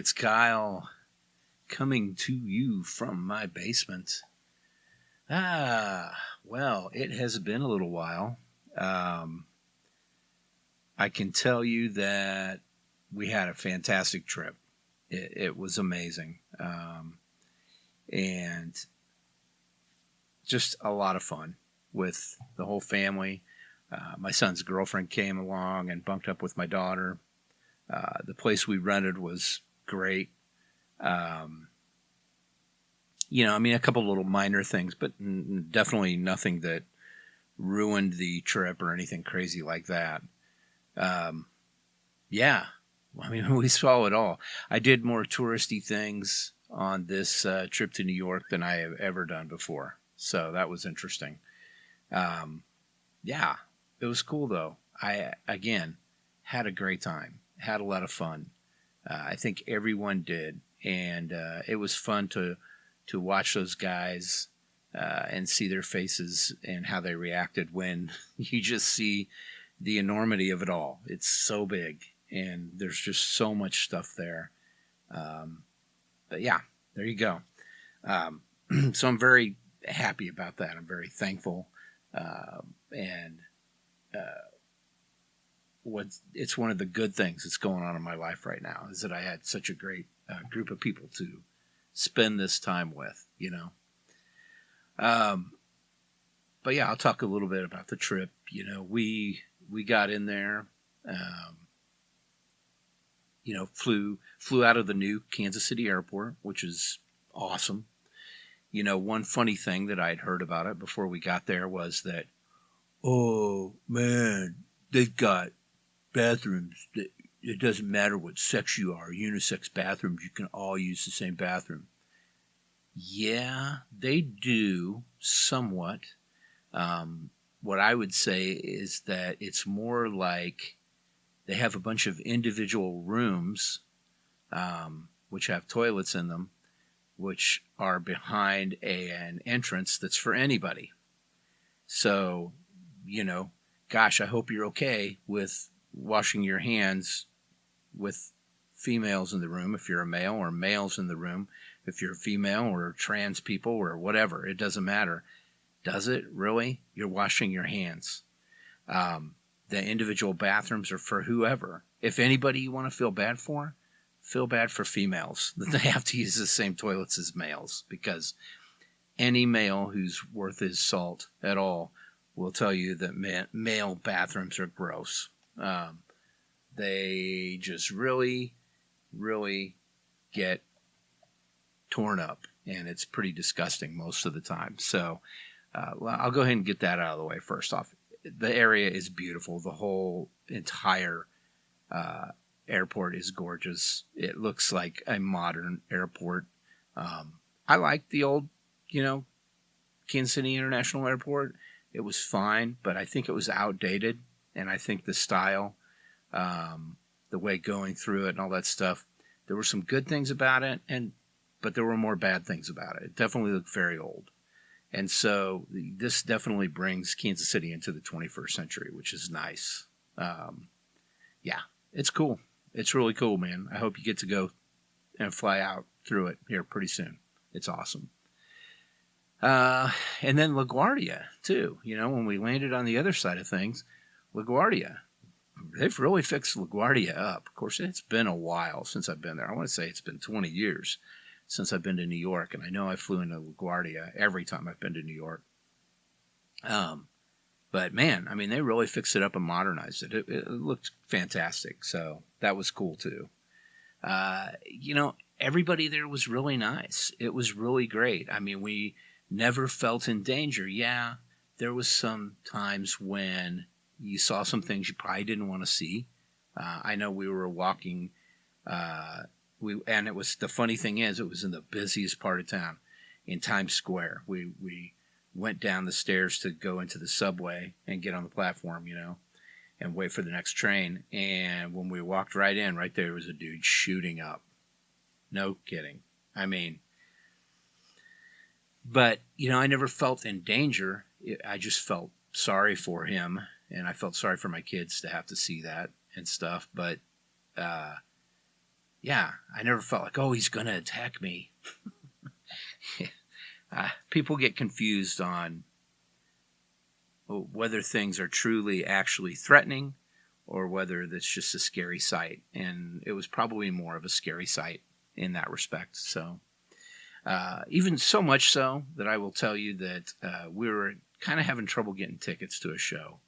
it's Kyle coming to you from my basement. Well, it has been a little while. Um, I can tell you that we had a fantastic trip. It was amazing. And just a lot of fun with the whole family. My son's girlfriend came along and bunked up with my daughter. The place we rented was great. Um, a couple little minor things, but definitely nothing that ruined the trip or anything crazy like that. Um, yeah, we saw it all. I did more touristy things on this trip to New York than I have ever done before. So that was interesting. Um, yeah, it was cool though. I, again, had a great time, had a lot of fun. I think everyone did. And it was fun to watch those guys and see their faces and how they reacted when you just see the enormity of it all. It's so big, and there's just so much stuff there. But yeah, there you go. Um, so I'm very happy about that. I'm very thankful, and it's one of the good things that's going on in my life right now is that I had such a great group of people to spend this time with. Um, but yeah, I'll talk a little bit about the trip. We got in there. Um, flew out of the new Kansas City airport, which is awesome. One funny thing that I'd heard about it before we got there was that, oh man, they've got bathrooms that it doesn't matter what sex you are, unisex bathrooms, you can all use the same bathroom. Yeah, they do somewhat. What I would say is that it's more like they have a bunch of individual rooms, which have toilets in them, which are behind an entrance that's for anybody. So, gosh, I hope you're okay with washing your hands with females in the room if you're a male, or males in the room if you're a female, or trans people, or whatever. It doesn't matter. Does it really? You're washing your hands. The individual bathrooms are for whoever. If anybody you want to feel bad for females that they have to use the same toilets as males, because any male who's worth his salt at all will tell you that male bathrooms are gross. They just really, really get torn up, and it's pretty disgusting most of the time. So I'll go ahead and get that out of the way first off. The area is beautiful. The whole entire airport is gorgeous. It looks like a modern airport. I like the old, Kansas City International Airport. It was fine, but I think it was outdated, and I think the style, the way going through it and all that stuff, there were some good things about it, but there were more bad things about it. It definitely looked very old. And so this definitely brings Kansas City into the 21st century, which is nice. Yeah, it's cool. It's really cool, man. I hope you get to go and fly out through it here pretty soon. It's awesome. And then LaGuardia, too. When we landed on the other side of things, LaGuardia, they've really fixed LaGuardia up. Of course, it's been a while since I've been there. I want to say it's been 20 years since I've been to New York, and I know I flew into LaGuardia every time I've been to New York. But man, they really fixed it up and modernized it. It looked fantastic, so that was cool too. Everybody there was really nice. It was really great. We never felt in danger. Yeah, there was some times when you saw some things you probably didn't want to see. I know we were walking. And it was, the funny thing is, it was in the busiest part of town, in Times Square. We went down the stairs to go into the subway and get on the platform, and wait for the next train. And when we walked right in, right there was a dude shooting up. No kidding. But, I never felt in danger. I just felt sorry for him, and I felt sorry for my kids to have to see that and stuff. But, yeah, I never felt like, oh, he's going to attack me. People get confused on whether things are truly actually threatening or whether that's just a scary sight. And it was probably more of a scary sight in that respect. So, even so much so that I will tell you that we were kind of having trouble getting tickets to a show.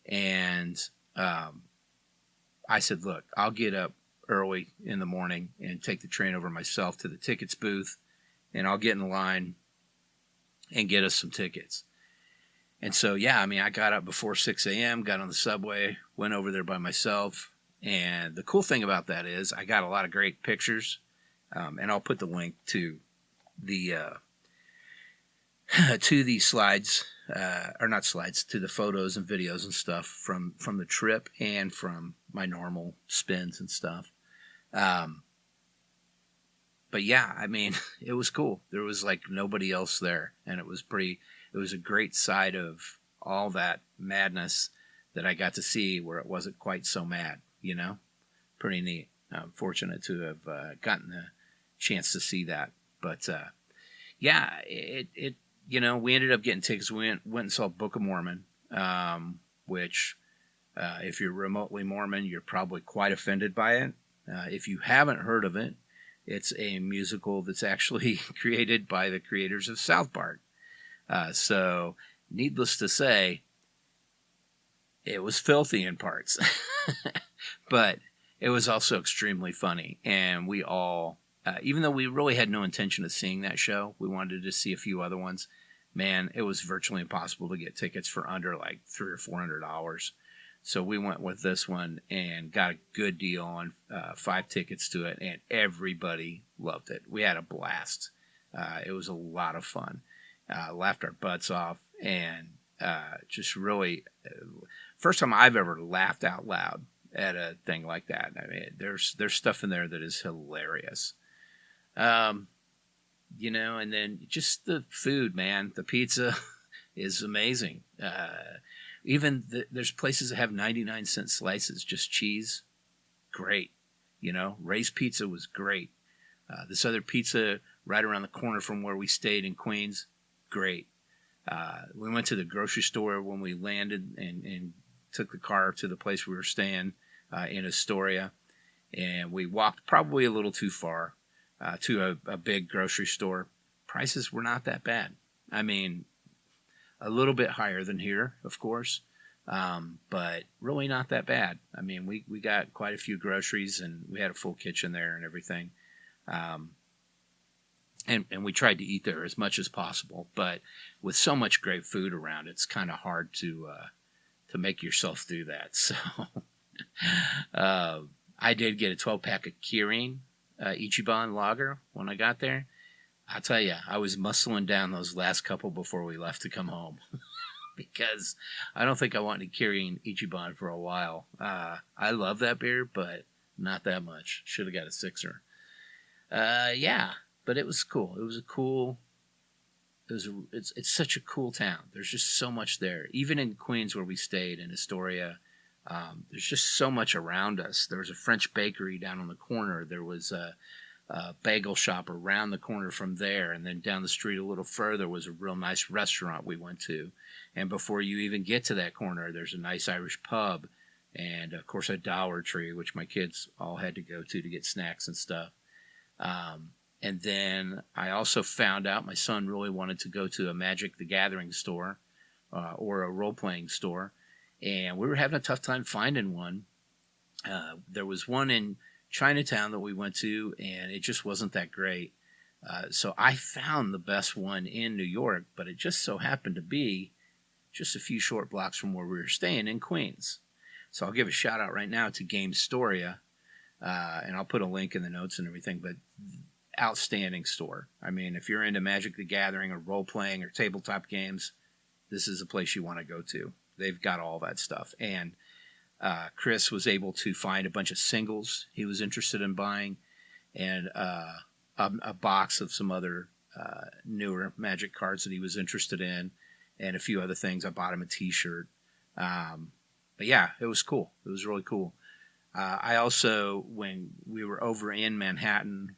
And I said, look, I'll get up early in the morning and take the train over myself to the tickets booth, and I'll get in line and get us some tickets. And so, yeah, I mean, I got up before 6 a.m., got on the subway, went over there by myself. And the cool thing about that is I got a lot of great pictures, and I'll put the link to the to the slides, or not slides, to the photos and videos and stuff from the trip and from my normal spins and stuff. But yeah, I mean, it was cool. There was like nobody else there, and it was a great side of all that madness that I got to see where it wasn't quite so mad, you know? Pretty neat. I'm fortunate to have gotten the chance to see that. But yeah, it we ended up getting tickets. We went and saw Book of Mormon, which if you're remotely Mormon, you're probably quite offended by it. If you haven't heard of it, it's a musical that's actually created by the creators of South Park. So, needless to say, it was filthy in parts, but it was also extremely funny. And we all, even though we really had no intention of seeing that show, we wanted to see a few other ones. Man, it was virtually impossible to get tickets for under like $300 or $400. So we went with this one and got a good deal on 5 tickets to it, and everybody loved it. We had a blast. It was a lot of fun. Laughed our butts off, and just really, first time I've ever laughed out loud at a thing like that. I mean, there's stuff in there that is hilarious. And then just the food, man. The pizza is amazing. There's places that have 99-cent slices, just cheese. Great. Ray's Pizza was great. This other pizza right around the corner from where we stayed in Queens, great. We went to the grocery store when we landed and took the car to the place we were staying in Astoria. And we walked probably a little too far to a big grocery store. Prices were not that bad. I mean, a little bit higher than here, of course, but really not that bad. I mean, we got quite a few groceries, and we had a full kitchen there and everything. And we tried to eat there as much as possible, but with so much great food around, it's kind of hard to make yourself do that. So I did get a 12-pack of Kirin Ichiban Lager when I got there. I'll tell you, I was muscling down those last couple before we left to come home because I don't think I wanted Kirin Ichiban for a while. I love that beer, but not that much. Should have got a 6er. Yeah. But it was cool. It's such a cool town. There's just so much there. Even in Queens where we stayed in Astoria, there's just so much around us. There was a French bakery down on the corner. There was a bagel shop around the corner from there. And then down the street a little further was a real nice restaurant we went to. And before you even get to that corner, there's a nice Irish pub. And, of course, a Dollar Tree, which my kids all had to go to get snacks and stuff. And then I also found out my son really wanted to go to a Magic the Gathering store or a role-playing store. And we were having a tough time finding one. There was one in Chinatown that we went to, and it just wasn't that great. So I found the best one in New York, but it just so happened to be just a few short blocks from where we were staying in Queens. So I'll give a shout-out right now to Gamestoria, and I'll put a link in the notes and everything, but outstanding store. I mean, if you're into Magic the Gathering or role-playing or tabletop games, this is a place you want to go to. They've got all that stuff. And Chris was able to find a bunch of singles he was interested in buying and a box of some other newer Magic cards that he was interested in and a few other things. I bought him a t-shirt. But yeah, it was cool. It was really cool. I also, when we were over in Manhattan,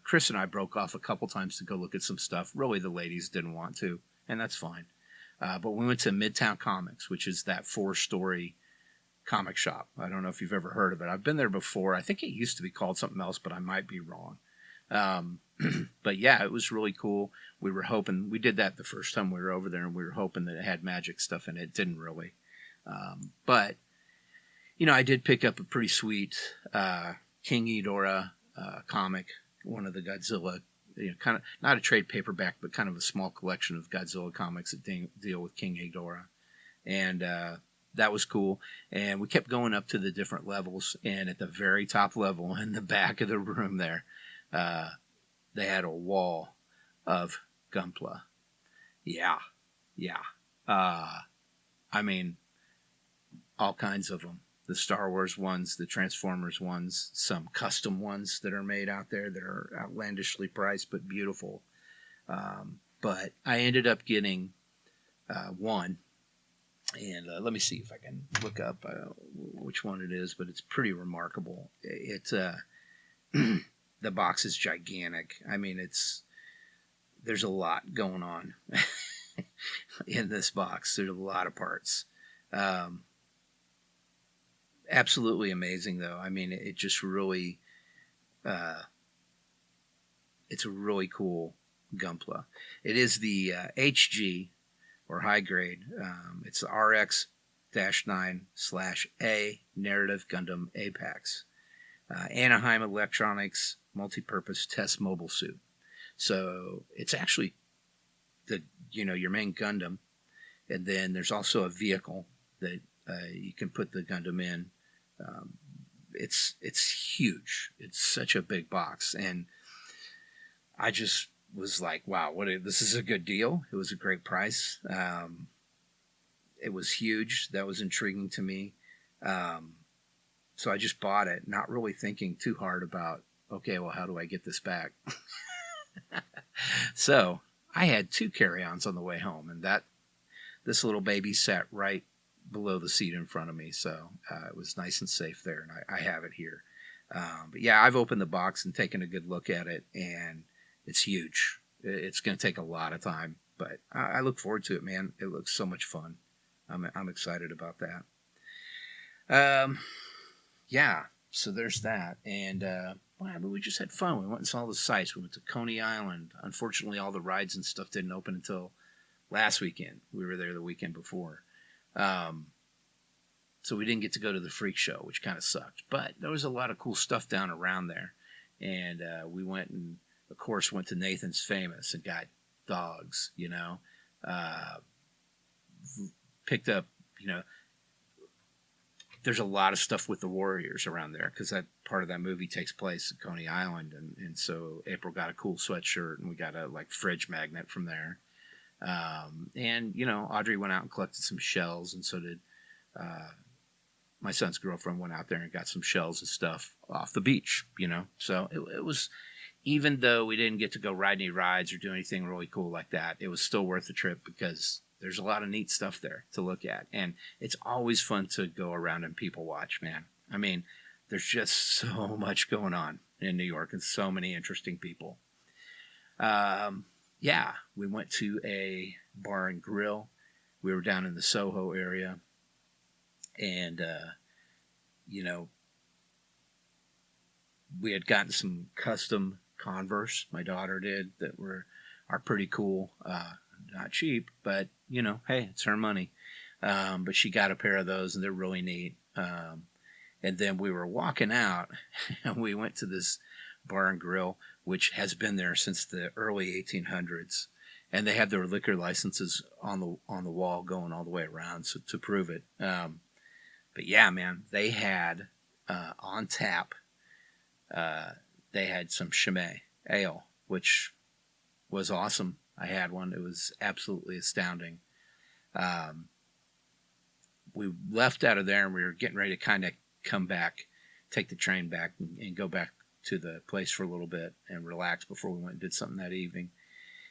Chris and I broke off a couple times to go look at some stuff. Really, the ladies didn't want to, and that's fine. But we went to Midtown Comics, which is that 4-story comic shop. I don't know if you've ever heard of it. I've been there before. I think it used to be called something else, but I might be wrong. Um, but yeah, it was really cool. We were hoping, we did that the first time we were over there, and we were hoping that it had magic stuff in it. It didn't really. But, I did pick up a pretty sweet King Ghidorah comic, one of the Godzilla, kind of, not a trade paperback, but kind of a small collection of Godzilla comics that deal with King Ghidorah. And that was cool. And we kept going up to the different levels. And at the very top level, in the back of the room there, they had a wall of Gunpla. Yeah. I mean, all kinds of them. The Star Wars ones, the Transformers ones, some custom ones that are made out there that are outlandishly priced but beautiful. But I ended up getting one. And let me see if I can look up which one it is, but it's pretty remarkable. It's the box is gigantic. I mean, there's a lot going on in this box. There's a lot of parts. Absolutely amazing, though. I mean, it just really, it's a really cool Gunpla. It is the HG, or high grade. It's the RX-9/A Narrative Gundam Apex. Anaheim Electronics Multi-Purpose Test Mobile Suit. So it's actually your main Gundam, and then there's also a vehicle that you can put the Gundam in. It's huge. It's such a big box, and I just was like, wow, this is a good deal. It was a great price. It was huge. That was intriguing to me. So I just bought it, not really thinking too hard about, okay, well, how do I get this back? So I had 2 carry-ons on the way home, and this little baby sat right below the seat in front of me, so it was nice and safe there, and I have it here. But yeah, I've opened the box and taken a good look at it, and it's huge. It's going to take a lot of time, but I look forward to it, man. It looks so much fun. I'm excited about that. Yeah, so there's that, and we just had fun. We went and saw the sights. We went to Coney Island. Unfortunately, all the rides and stuff didn't open until last weekend. We were there the weekend before. So we didn't get to go to the freak show, which kind of sucked. But there was a lot of cool stuff down around there. And we went and, of course, went to Nathan's Famous and got dogs, picked up, there's a lot of stuff with the Warriors around there because that part of that movie takes place at Coney Island. And so April got a cool sweatshirt, and we got a fridge magnet from there. And Audrey went out and collected some shells, and so did my son's girlfriend. Went out there and got some shells and stuff off the beach, so it was, even though we didn't get to go ride any rides or do anything really cool like that, it was still worth the trip because there's a lot of neat stuff there to look at, and it's always fun to go around and people watch, man. I mean, there's just so much going on in New York and so many interesting people. Yeah, we went to a bar and grill. We were down in the Soho area, and we had gotten some custom Converse. My daughter did, that are pretty cool. Not cheap, but hey, it's her money. But she got a pair of those, and they're really neat. And then we were walking out, and we went to this bar and grill, which has been there since the early 1800s, and they have their liquor licenses on the wall going all the way around, so to prove it. But yeah, man, they had on tap. They had some Chimay ale, which was awesome. I had one. It was absolutely astounding. We left out of there, and we were getting ready to kind of come back, take the train back, and go back to the place for a little bit and relax before we went and did something that evening.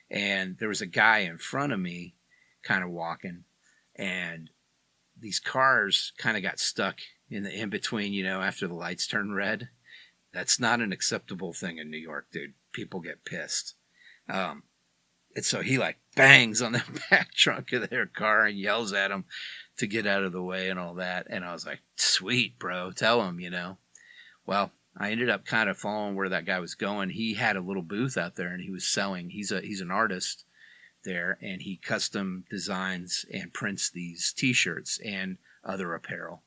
And there was a guy in front of me kind of walking, and these cars kind of got stuck in the in between, after the lights turn red. That's not an acceptable thing in New York, dude. People get pissed. Um, and so he like bangs on the back trunk of their car and yells at him to get out of the way and all that. And I was like, sweet, bro, tell him. Well, I ended up kind of following where that guy was going. He had a little booth out there and he was selling. He's an artist there, and he custom designs and prints these T-shirts and other apparel.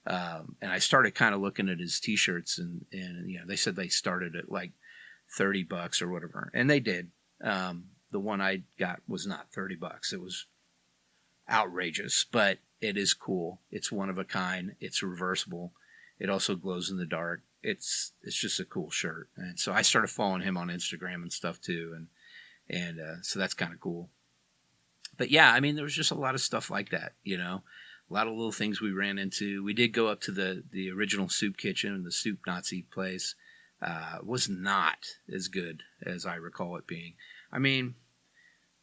And I started kind of looking at his T-shirts, and they said they started at like $30 or whatever, and they did. The one I got was not $30. It was outrageous, but it is cool. It's one of a kind. It's reversible. It also glows in the dark. It's just a cool shirt, and so I started following him on Instagram and stuff too, and so that's kind of cool. But yeah, I mean, there was just a lot of stuff like that, a lot of little things we ran into. We did go up to the original soup kitchen and the soup Nazi place. Was not as good as I recall it being. I mean,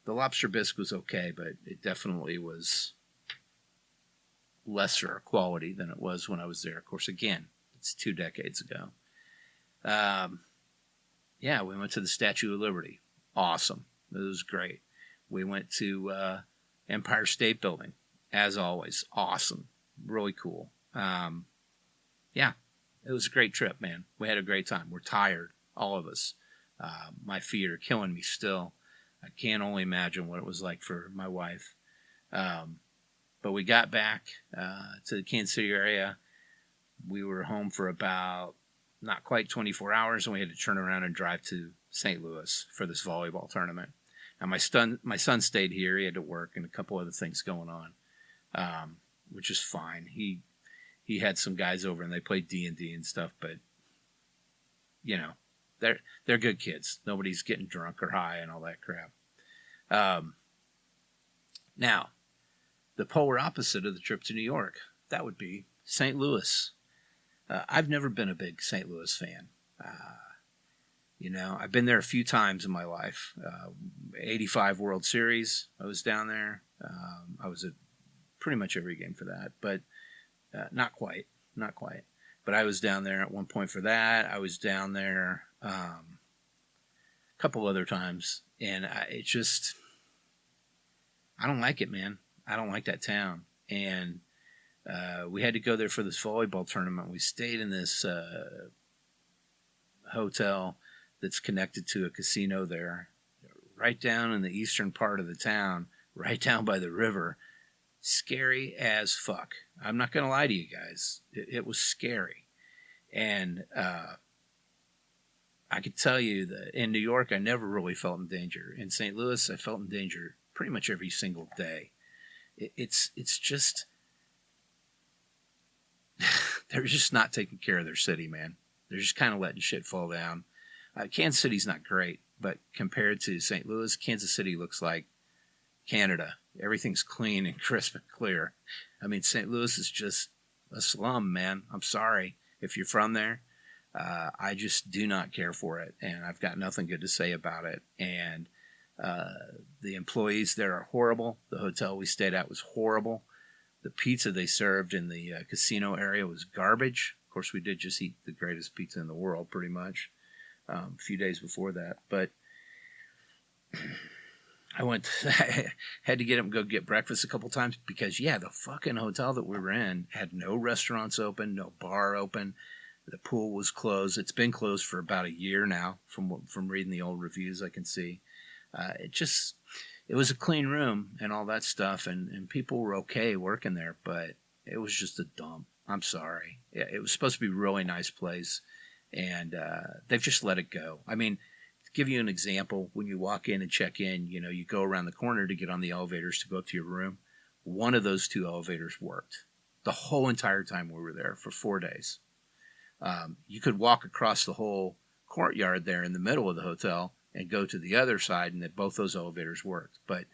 the lobster bisque was okay, but it definitely was lesser quality than it was when I was there. Of course, again, it's 2 decades ago. Yeah, we went to the Statue of Liberty. Awesome. It was great. We went to Empire State Building. As always, awesome. Really cool. Yeah, it was a great trip, man. We had a great time. We're tired, all of us. My feet are killing me still. I can't only imagine what it was like for my wife. But we got back to the Kansas City area. We were home for about not quite 24 hours, and we had to turn around and drive to St. Louis for this volleyball tournament. Now, my son stayed here. He had to work and a couple other things going on, which is fine. He had some guys over, and they played D&D and stuff, but, they're good kids. Nobody's getting drunk or high and all that crap. Now, the polar opposite of the trip to New York, that would be St. Louis. I've never been a big St. Louis fan. I've been there a few times in my life. 85 World Series, I was down there. I was at pretty much every game for that, but not quite. But I was down there at one point for that. I was down there a couple other times, and I don't like it, man. I don't like that town. And we had to go there for this volleyball tournament. We stayed in this hotel that's connected to a casino there, right down in the eastern part of the town, right down by the river. Scary as fuck. I'm not going to lie to you guys. It was scary. And I could tell you that in New York, I never really felt in danger. In St. Louis, I felt in danger pretty much every single day. It's just, they're just not taking care of their city, man. They're just kind of letting shit fall down. Kansas City's not great, but compared to St. Louis, Kansas City looks like Canada. Everything's clean and crisp and clear. I mean, St. Louis is just a slum, man. I'm sorry if you're from there. I just do not care for it, and I've got nothing good to say about it. And the employees there are horrible. The hotel we stayed at was horrible. The pizza they served in the casino area was garbage. Of course, we did just eat the greatest pizza in the world, pretty much, a few days before that. But I had to go get breakfast a couple times because, the fucking hotel that we were in had no restaurants open, no bar open. The pool was closed. It's been closed for about a year now, from reading the old reviews I can see. It was a clean room and all that stuff, and people were okay working there, but it was just a dump. I'm sorry. It was supposed to be a really nice place, and they've just let it go. I mean, to give you an example, when you walk in and check in, you go around the corner to get on the elevators to go up to your room. One of those 2 elevators worked the whole entire time we were there for 4 days. You could walk across the whole courtyard there in the middle of the hotel and go to the other side, and that both those elevators worked. But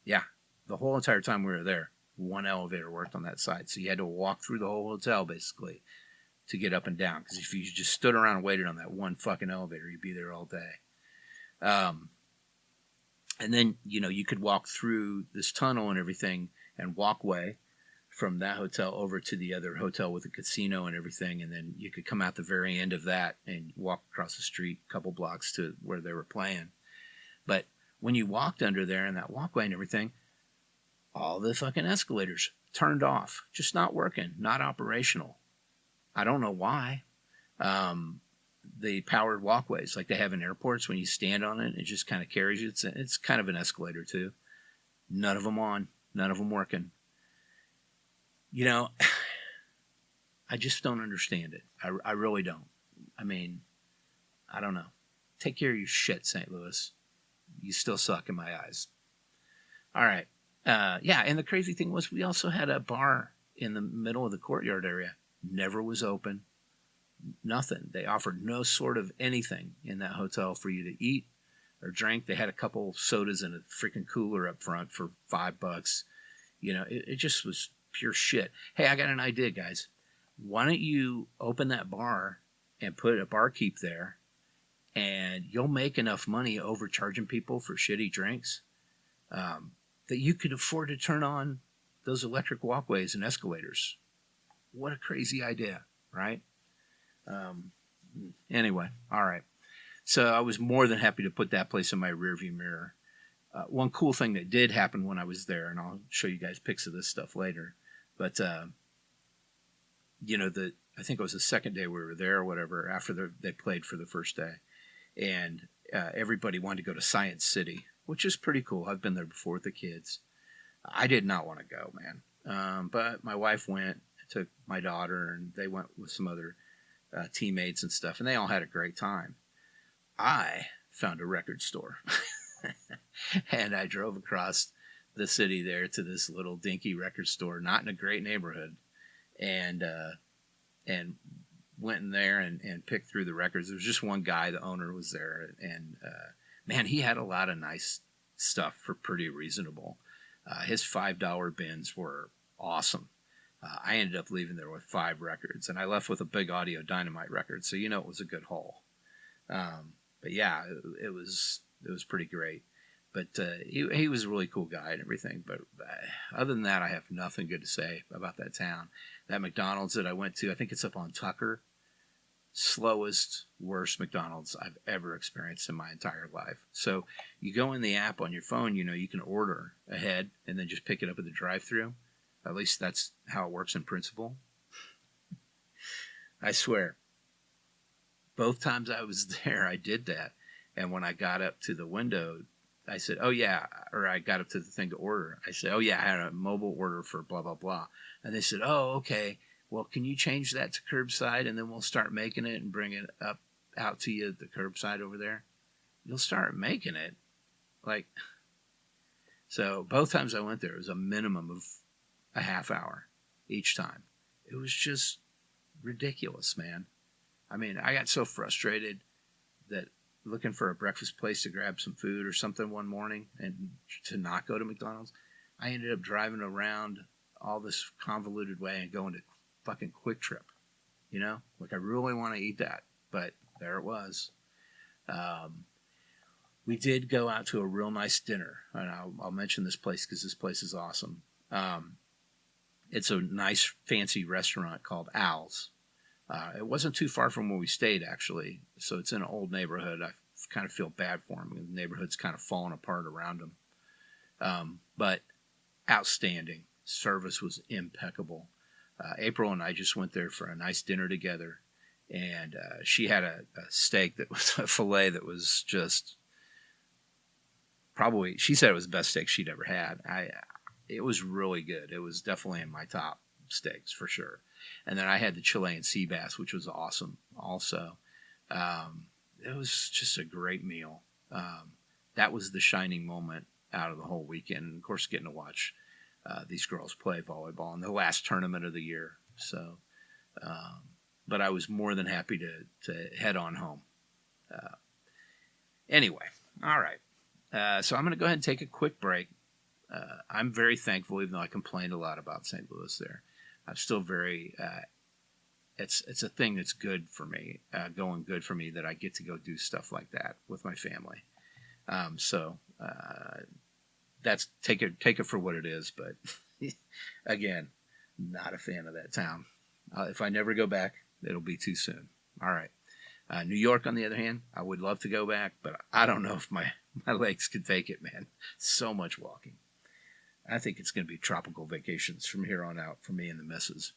yeah, the whole entire time we were there, one elevator worked on that side. So you had to walk through the whole hotel basically to get up and down. Because if you just stood around and waited on that one fucking elevator, you'd be there all day. And then, you could walk through this tunnel and everything and walkway from that hotel over to the other hotel with a casino and everything, and then you could come out the very end of that and walk across the street a couple blocks to where they were playing. But when you walked under there in that walkway and everything, all the fucking escalators turned off, just not working, not operational. I don't know why. The powered walkways like they have in airports, when you stand on it, it just kind of carries you. It's kind of an escalator too. None of them on, none of them working. You know, I just don't understand it. I really don't. I mean, I don't know. Take care of your shit, St. Louis. You still suck in my eyes. All right. Yeah, and the crazy thing was we also had a bar in the middle of the courtyard area. Never was open. Nothing. They offered no sort of anything in that hotel for you to eat or drink. They had a couple sodas in a freaking cooler up front for $5. You know, it just was pure shit. Hey, I got an idea, guys. Why don't you open that bar and put a barkeep there, and you'll make enough money overcharging people for shitty drinks that you could afford to turn on those electric walkways and escalators. What a crazy idea, right? Anyway, all right. So I was more than happy to put that place in my rearview mirror. One cool thing that did happen when I was there, and I'll show you guys pics of this stuff later, but you know, I think it was the second day we were there or whatever, after they played for the first day, and everybody wanted to go to Science City, which is pretty cool. I've been there before with the kids. I did not want to go, man, but my wife went, took my daughter, and they went with some other teammates and stuff, and they all had a great time. I found a record store, and I drove across the city there to this little dinky record store, not in a great neighborhood, and went in there and picked through the records. There was just one guy, the owner was there, and man, he had a lot of nice stuff for pretty reasonable. His $5 bins were awesome. I ended up leaving there with 5 records, and I left with a Big Audio Dynamite record, so you know it was a good haul. But yeah, it was pretty great. But he was a really cool guy and everything. But other than that, I have nothing good to say about that town. That McDonald's that I went to, I think it's up on Tucker. Slowest, worst McDonald's I've ever experienced in my entire life. So you go in the app on your phone, you know, you can order ahead and then just pick it up at the drive-thru. At least that's how it works in principle. I swear. Both times I was there, I did that. And when I got up to the window, I said, oh, yeah. Or I got up to the thing to order. I said, oh, yeah, I had a mobile order for blah, blah, blah. And they said, oh, okay. Well, can you change that to curbside, and then we'll start making it and bring it up out to you at the curbside over there? You'll start making it. Like, so both times I went there, it was a minimum of a half hour each time. It was just ridiculous, man. I mean, I got so frustrated that looking for a breakfast place to grab some food or something one morning and to not go to McDonald's, I ended up driving around all this convoluted way and going to fucking Quick Trip. You know, like I really want to eat that, but there it was. We did go out to a real nice dinner, and I'll mention this place because this place is awesome. It's a nice, fancy restaurant called Al's. It wasn't too far from where we stayed, actually. So it's in an old neighborhood. I kind of feel bad for them. The neighborhood's kind of falling apart around them. But outstanding. Service was impeccable. April and I just went there for a nice dinner together. And she had a steak that was a filet that was just probably, she said it was the best steak she'd ever had. It was really good. It was definitely in my top steaks for sure. And then I had the Chilean sea bass, which was awesome also. It was just a great meal. That was the shining moment out of the whole weekend. And of course, getting to watch these girls play volleyball in the last tournament of the year. So, but I was more than happy to head on home. Anyway, all right. So I'm going to go ahead and take a quick break. I'm very thankful, even though I complained a lot about St. Louis there. I'm still very, it's a thing that's good for me, going good for me, that I get to go do stuff like that with my family. So that's, take it for what it is. But again, Not a fan of that town. If I never go back, it'll be too soon. All right. New York, on the other hand, I would love to go back, but I don't know if my legs could take it, man. So much walking. I think it's going to be tropical vacations from here on out for me and the missus.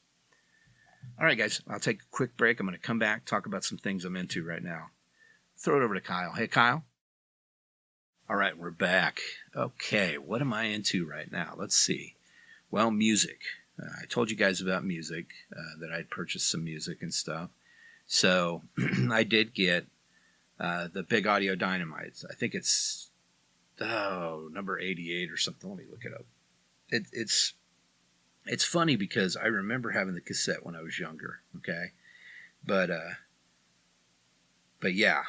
All right, guys, I'll take a quick break. I'm going to come back, talk about some things I'm into right now. Throw it over to Kyle. Hey, Kyle. All right, we're back. Okay, what am I into right now? Let's see. Well, music. I told you guys about music, that I'd purchased some music and stuff. So I did get the Big Audio Dynamites. I think it's number 88 or something. Let me look it up. It's funny because I remember having the cassette when I was younger. Okay, but yeah,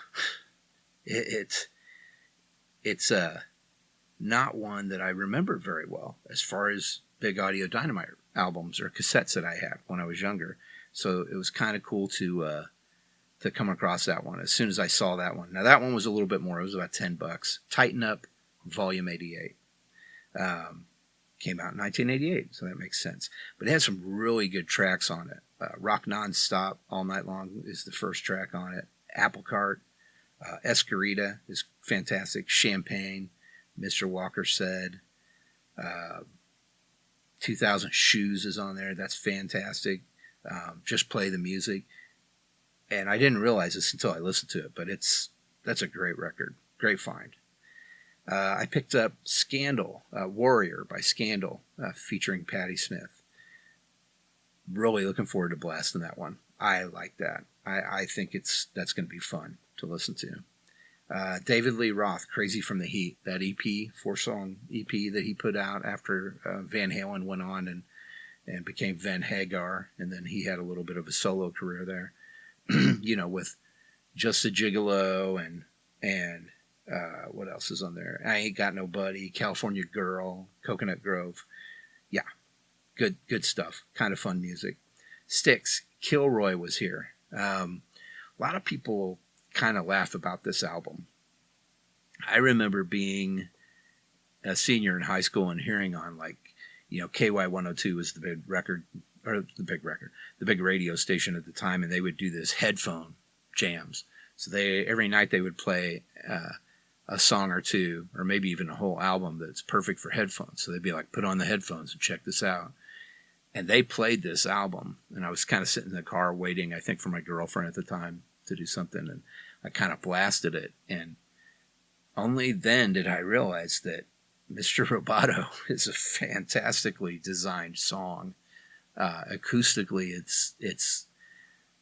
it's not one that I remember very well as far as Big Audio Dynamite albums or cassettes that I had when I was younger. So it was kind of cool to come across that one as soon as I saw that one. Now that one was a little bit more. It was about $10. Tighten Up, Volume 88. Came out in 1988, so that makes sense. But it has some really good tracks on it. Rock Nonstop, All Night Long is the first track on it. Apple Cart, Escarita is fantastic. Champagne, Mr. Walker Said. 2000 Shoes is on there. That's fantastic. Just Play the Music. And I didn't realize this until I listened to it, but that's a great record. Great find. I picked up Scandal, Warrior by Scandal, featuring Patti Smith. Really looking forward to blasting that one. I like that. I think that's going to be fun to listen to. David Lee Roth, Crazy from the Heat, that EP, 4-song EP that he put out after Van Halen went on and became Van Hagar, and then he had a little bit of a solo career there, with Just a Gigolo and what else is on there? I Ain't Got Nobody, California Girl, Coconut Grove. Yeah, good stuff. Kind of fun music. Styx, Kilroy was here. A lot of people kind of laugh about this album. I remember being a senior in high school and hearing on KY102 was the big radio station at the time, and they would do this headphone jams. So every night they would play a song or two, or maybe even a whole album that's perfect for headphones. So they'd be like, put on the headphones and check this out. And they played this album, and I was kind of sitting in the car waiting, I think, for my girlfriend at the time to do something, and I kind of blasted it. And only then did I realize that Mr. Roboto is a fantastically designed song. Acoustically, it's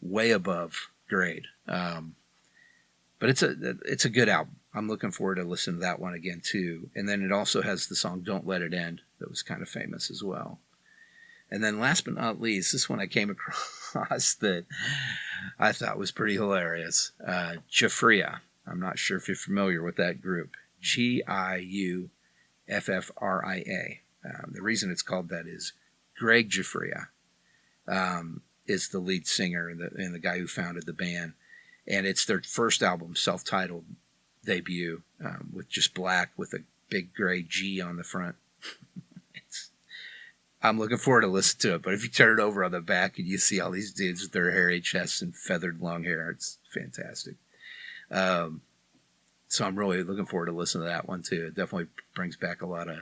way above grade. But it's a good album. I'm looking forward to listening to that one again too. And then it also has the song "Don't Let It End" that was kind of famous as well. And then last but not least, this one I came across that I thought was pretty hilarious. Giuffria. I'm not sure if you're familiar with that group. Giuffria. The reason it's called that is Greg Giuffria is the lead singer and the guy who founded the band. And it's their first album, self-titled debut, with just black with a big gray G on the front. I'm looking forward to listen to it, but if you turn it over on the back and you see all these dudes with their hairy chests and feathered long hair, it's fantastic. So I'm really looking forward to listening to that one too. It definitely brings back a lot of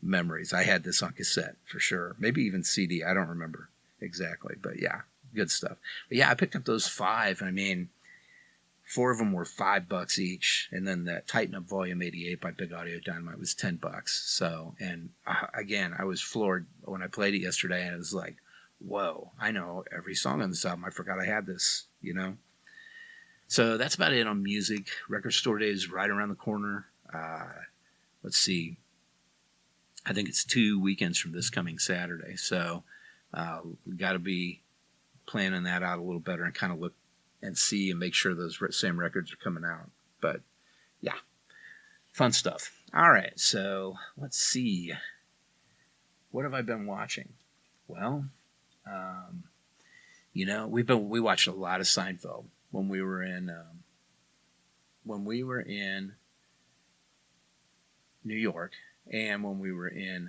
memories. I had this on cassette for sure, maybe even CD. I don't remember exactly, but yeah, good stuff. But yeah, I picked up those 5. I mean, 4 of them were $5 each, and then that Tighten Up Volume 88 by Big Audio Dynamite was $10. So, and again, I was floored when I played it yesterday, and it was like, whoa, I know every song on this album. I forgot I had this, So that's about it on music. Record Store Day is right around the corner. Let's see. I think it's 2 weekends from this coming Saturday. So we got to be planning that out a little better and kind of look and see and make sure those same records are coming out. But yeah, fun stuff. All right, so let's see. What have I been watching? Well, we watched a lot of Seinfeld when we were in New York, and when we were in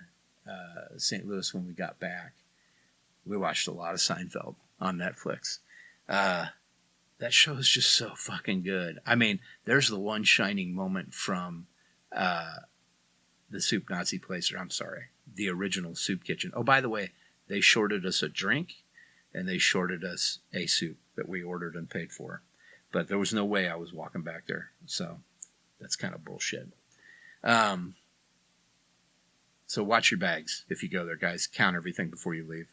St. Louis when we got back. We watched a lot of Seinfeld on Netflix. That show is just so fucking good. I mean, there's the one shining moment from the Soup Nazi place, or I'm sorry, the original Soup Kitchen. Oh, by the way, they shorted us a drink and they shorted us a soup that we ordered and paid for. But there was no way I was walking back there. So that's kind of bullshit. So watch your bags if you go there, guys. Count everything before you leave.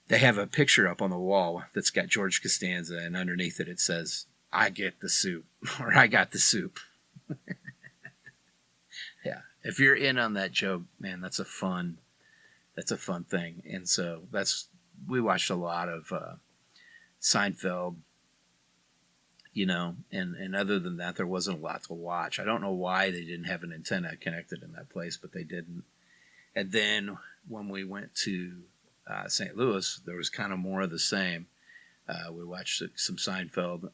They have a picture up on the wall that's got George Costanza, and underneath it says, "I get the soup," or "I got the soup." Yeah, if you're in on that joke, man, that's a fun thing. And so we watched a lot of Seinfeld, and other than that, there wasn't a lot to watch. I don't know why they didn't have an antenna connected in that place, but they didn't. And then when we went to St. Louis, there was kind of more of the same. We watched some Seinfeld.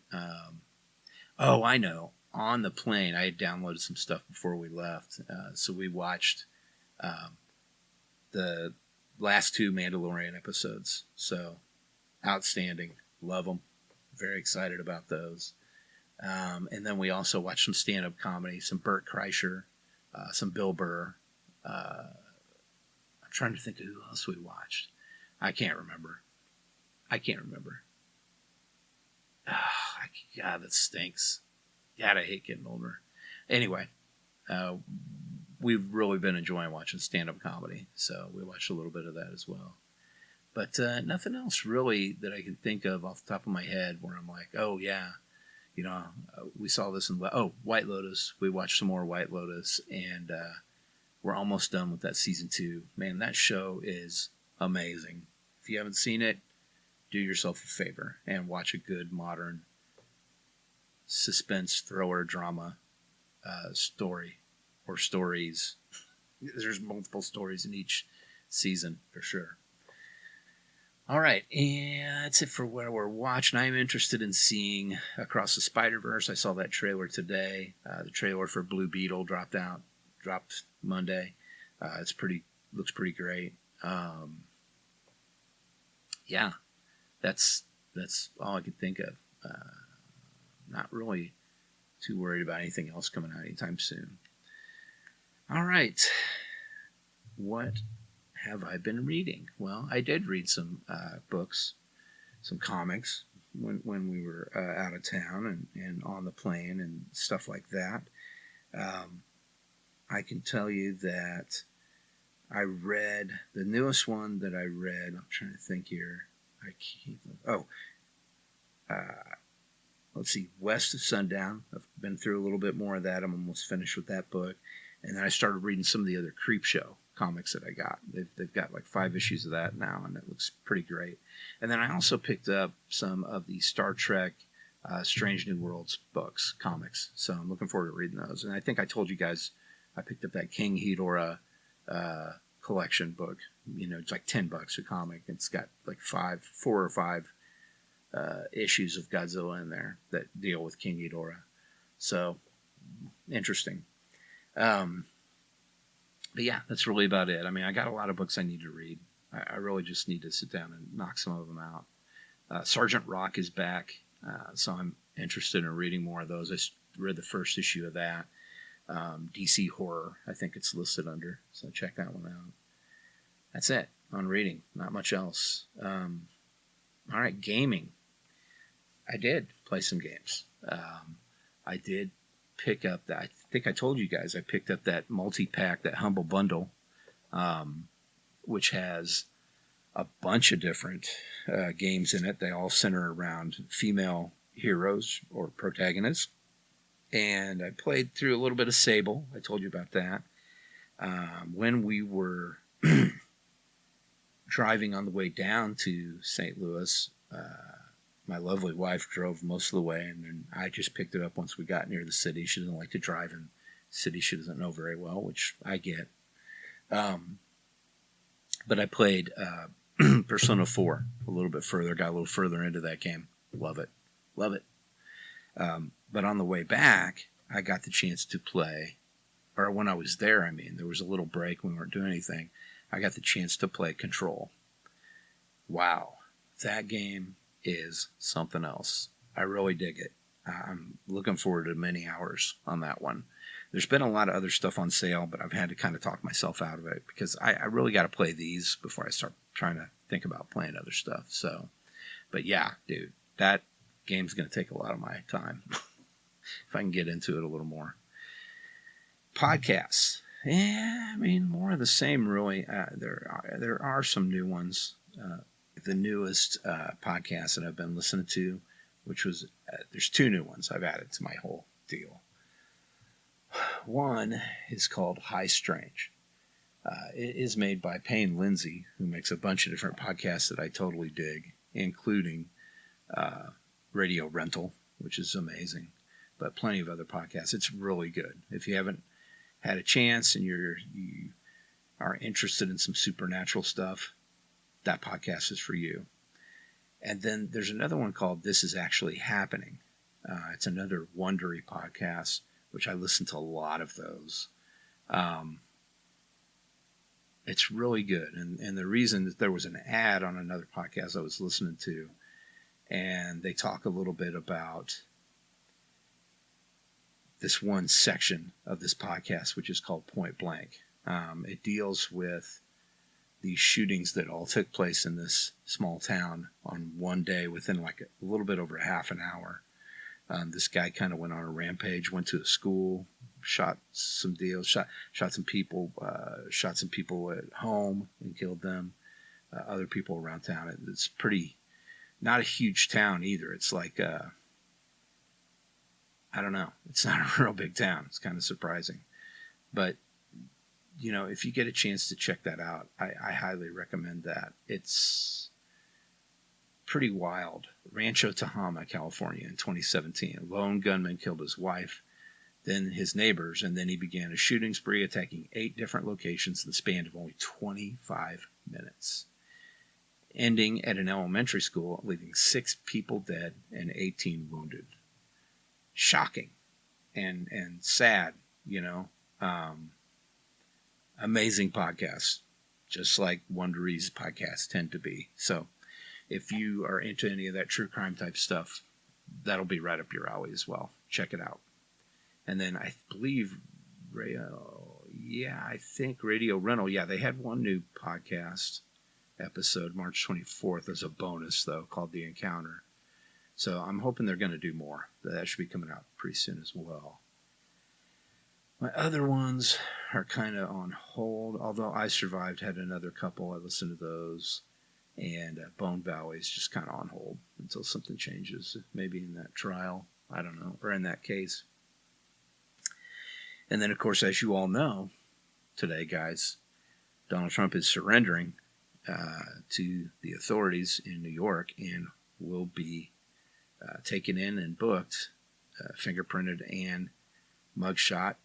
Oh, I know. On the plane, I had downloaded some stuff before we left. So we watched the last 2 Mandalorian episodes. So outstanding. Love them. Very excited about those. And then we also watched some stand-up comedy, some Bert Kreischer, some Bill Burr. I'm trying to think of who else we watched. I can't remember. God, that stinks. God, I hate getting older. Anyway, we've really been enjoying watching stand-up comedy, so we watched a little bit of that as well. But nothing else really that I can think of off the top of my head where I'm like, oh yeah, we saw this in White Lotus. We watched some more White Lotus, and we're almost done with that season 2. Man, that show is amazing. If you haven't seen it, do yourself a favor and watch a good modern suspense thriller drama story or stories. There's multiple stories in each season for sure. All right, and that's it for what we're watching. I'm interested in seeing Across the Spider-Verse. I saw that trailer today. The trailer for Blue Beetle dropped Monday. Looks pretty great. Yeah, that's all I could think of. Not really too worried about anything else coming out anytime soon. All right, what have I been reading? Well, I did read some books, some comics when we were out of town and on the plane and stuff like that. I can tell you that I read the newest one that I read. I'm trying to think here. Let's see, West of Sundown. I've been through a little bit more of that. I'm almost finished with that book. And then I started reading some of the other Creepshow comics that I got. They've got like 5 issues of that now, and it looks pretty great. And then I also picked up some of the Star Trek Strange New Worlds books, comics. So I'm looking forward to reading those. And I think I told you guys I picked up that King Ghidorah collection book. It's like $10 a comic. It's got like 4 or 5 issues of Godzilla in there that deal with King Ghidorah. So interesting. But yeah, that's really about it. I mean, I got a lot of books I need to read. I really just need to sit down and knock some of them out. Sergeant Rock is back, so I'm interested in reading more of those. I read the first issue of that. DC Horror, I think it's listed under, so check that one out. That's it on reading. Not much else. All right, gaming. I did play some games. I did pick up that. I think I told you guys I picked up that multi-pack, that Humble Bundle, which has a bunch of different games in it. They all center around female heroes or protagonists. And I played through a little bit of Sable. I told you about that. When we were driving on the way down to St. Louis, my lovely wife drove most of the way, and then I just picked it up once we got near the city. She doesn't like to drive in cities she doesn't know very well, which I get. But I played Persona 4 a little bit further, got a little further into that game. Love it. But on the way back, I got the chance to play, or when I was there, there was a little break when we weren't doing anything. I got the chance to play Control. Wow, that game is something else. I really dig it. I'm looking forward to many hours on that one. There's been a lot of other stuff on sale, but I've had to kind of talk myself out of it because I really got to play these before I start trying to think about playing other stuff. So, but yeah, dude, that game's going to take a lot of my time if I can get into it a little more. Podcasts. Yeah, I mean, more of the same, really. There are some new ones. The newest podcast that I've been listening to, which was, there's two new ones I've added to my whole deal. One is called High Strange. It is made by Payne Lindsay, who makes a bunch of different podcasts that I totally dig, including Radio Rental, which is amazing, but plenty of other podcasts. It's really good. If you haven't had a chance and you are interested in some supernatural stuff, that podcast is for you. And then there's another one called This Is Actually Happening. It's another Wondery podcast, which I listen to a lot of those. It's really good. And the reason that there was an ad on another podcast I was listening to, and they talk a little bit about this one section of this podcast, which is called Point Blank. It deals with the shootings that all took place in this small town on one day within like a little bit over half an hour. This guy kind of went on a rampage, went to a school, shot some deals, shot some people, shot some people at home and killed them. Other people around town. It's pretty, not a huge town either. It's like, I don't know. It's not a real big town. It's kind of surprising. But, you know, if you get a chance to check that out, I highly recommend that. It's pretty wild. Rancho Tehama, California in 2017. A lone gunman killed his wife, then his neighbors, and then he began a shooting spree attacking 8 different locations in the span of only 25 minutes, ending at an elementary school, leaving 6 people dead and 18 wounded. Shocking and sad, you know. Amazing podcast, just like Wondery's podcasts tend to be. So if you are into any of that true crime type stuff, that'll be right up your alley as well. Check it out. And then I believe I think Radio Rental, they had one new podcast episode March 24th as a bonus, though, called The Encounter. So I'm hoping they're going to do more. That should be coming out pretty soon as well. My other ones are kind of on hold, although I Survived had another couple. I listened to those. And Bone Valley is just kind of on hold until something changes, maybe in that trial, I don't know, or in that case. And then, of course, as you all know, today, guys, Donald Trump is surrendering to the authorities in New York and will be taken in and booked, fingerprinted and mugshot,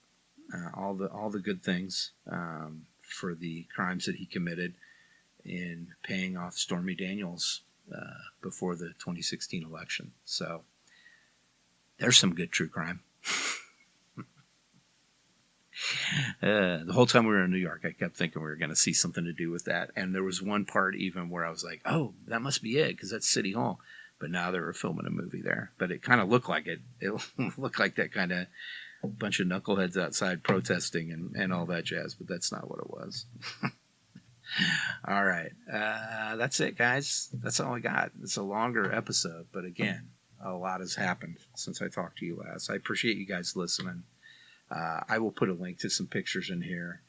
all the good things for the crimes that he committed in paying off Stormy Daniels before the 2016 election. So there's some good true crime. The whole time we were in New York, I kept thinking we were going to see something to do with that. And there was one part even where I was like, oh, that must be it, because that's City Hall. But now they were filming a movie there. But it kind of looked like it. It looked like that kind of bunch of knuckleheads outside protesting and all that jazz. But that's not what it was. All right. That's it, guys. That's all I got. It's a longer episode. But again, a lot has happened since I talked to you last. I appreciate you guys listening. I will put a link to some pictures in here.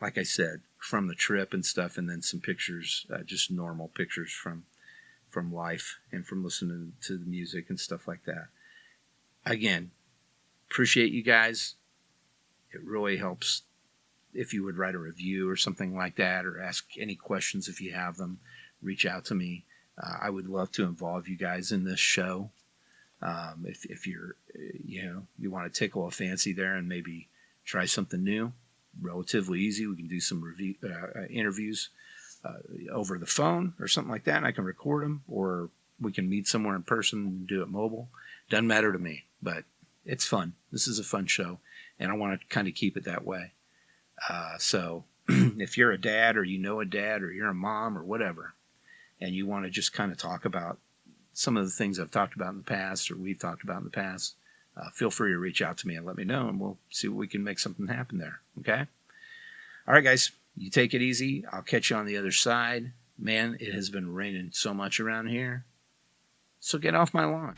Like I said, from the trip and stuff, and then some pictures, just normal pictures from life and from listening to the music and stuff like that. Again, appreciate you guys. It really helps if you would write a review or something like that, or ask any questions if you have them. Reach out to me. I would love to involve you guys in this show. If you're, you want to tickle a fancy there and maybe try something new, relatively easy. We can do some interviews over the phone or something like that, and I can record them, or we can meet somewhere in person and do it mobile. Doesn't matter to me, but it's fun. This is a fun show, and I want to kind of keep it that way. So if you're a dad, or you know a dad, or you're a mom, or whatever, and you want to just kind of talk about some of the things I've talked about in the past or we've talked about in the past, feel free to reach out to me and let me know, and we'll see what we can make something happen there. Okay? All right, guys, you take it easy. I'll catch you on the other side. Man, it has been raining so much around here, so get off my lawn.